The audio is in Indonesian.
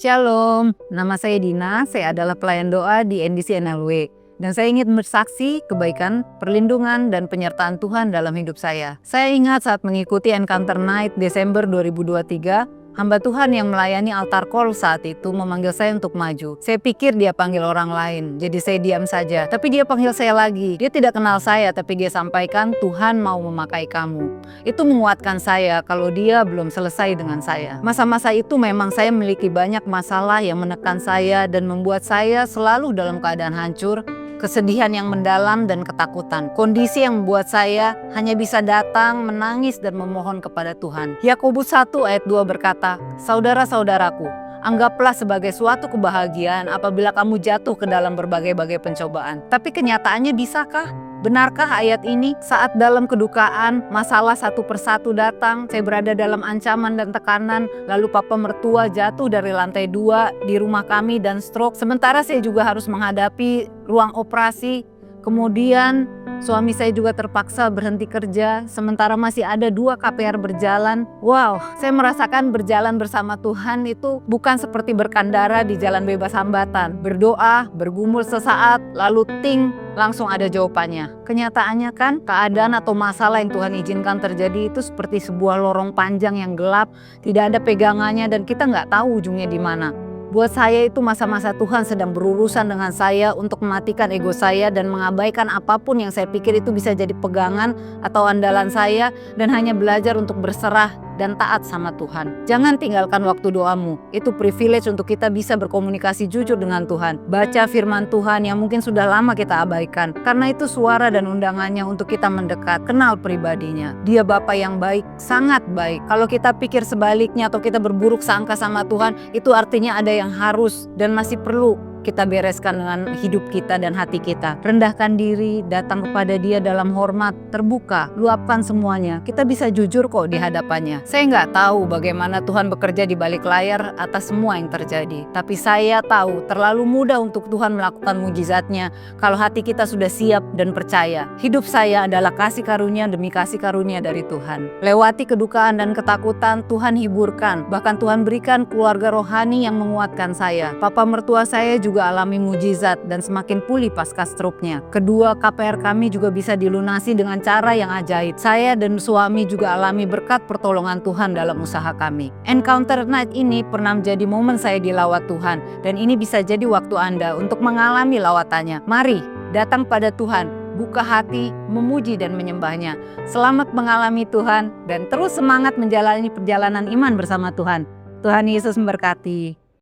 Shalom, nama saya Dina, saya adalah pelayan doa di NDC NLW. Dan saya ingin bersaksi kebaikan, perlindungan, dan penyertaan Tuhan dalam hidup saya. Saya ingat saat mengikuti Encounter Night Desember 2023, hamba Tuhan yang melayani altar call saat itu memanggil saya untuk maju. Saya pikir dia panggil orang lain, jadi saya diam saja. Tapi dia panggil saya lagi. Dia tidak kenal saya, tapi dia sampaikan Tuhan mau memakai kamu. Itu menguatkan saya kalau dia belum selesai dengan saya. Masa-masa itu memang saya memiliki banyak masalah yang menekan saya dan membuat saya selalu dalam keadaan hancur, kesedihan yang mendalam dan ketakutan. Kondisi yang membuat saya hanya bisa datang, menangis dan memohon kepada Tuhan. Yakobus 1 ayat 2 berkata, "Saudara-saudaraku, anggaplah sebagai suatu kebahagiaan apabila kamu jatuh ke dalam berbagai-bagai pencobaan." Tapi kenyataannya bisakah? Benarkah ayat ini? Saat dalam kedukaan, masalah satu persatu datang, saya berada dalam ancaman dan tekanan, lalu papa mertua jatuh dari lantai 2 di rumah kami dan stroke. Sementara saya juga harus menghadapi ruang operasi. Kemudian suami saya juga terpaksa berhenti kerja, sementara masih ada 2 KPR berjalan. Wow, saya merasakan berjalan bersama Tuhan itu bukan seperti berkandara di jalan bebas hambatan. Berdoa, bergumul sesaat, lalu ting, langsung ada jawabannya. Kenyataannya kan, keadaan atau masalah yang Tuhan izinkan terjadi itu seperti sebuah lorong panjang yang gelap, tidak ada pegangannya dan kita nggak tahu ujungnya di mana. Buat saya itu masa-masa Tuhan sedang berurusan dengan saya untuk mematikan ego saya dan mengabaikan apapun yang saya pikir itu bisa jadi pegangan atau andalan saya dan hanya belajar untuk berserah dan taat sama Tuhan. Jangan tinggalkan waktu doamu. Itu privilege untuk kita bisa berkomunikasi jujur dengan Tuhan. Baca firman Tuhan yang mungkin sudah lama kita abaikan. Karena itu suara dan undangannya untuk kita mendekat, kenal pribadinya. Dia Bapa yang baik, sangat baik. Kalau kita pikir sebaliknya atau kita berburuk sangka sama Tuhan, itu artinya ada yang harus dan masih perlu kita bereskan dengan hidup kita dan hati kita. Rendahkan diri, datang kepada Dia dalam hormat, terbuka, luapkan semuanya. Kita bisa jujur kok di hadapannya. Saya nggak tahu bagaimana Tuhan bekerja di balik layar atas semua yang terjadi. Tapi saya tahu terlalu mudah untuk Tuhan melakukan mujizatnya kalau hati kita sudah siap dan percaya. Hidup saya adalah kasih karunia demi kasih karunia dari Tuhan. Lewati kedukaan dan ketakutan, Tuhan hiburkan. Bahkan Tuhan berikan keluarga rohani yang menguatkan saya. Papa mertua saya juga alami mujizat dan semakin pulih pasca stroke-nya. Kedua KPR kami juga bisa dilunasi dengan cara yang ajaib. Saya dan suami juga alami berkat pertolongan Tuhan dalam usaha kami. Encounter Night ini pernah menjadi momen saya dilawat Tuhan dan ini bisa jadi waktu Anda untuk mengalami lawatannya. Mari datang pada Tuhan, buka hati, memuji dan menyembahnya. Selamat mengalami Tuhan dan terus semangat menjalani perjalanan iman bersama Tuhan. Tuhan Yesus memberkati.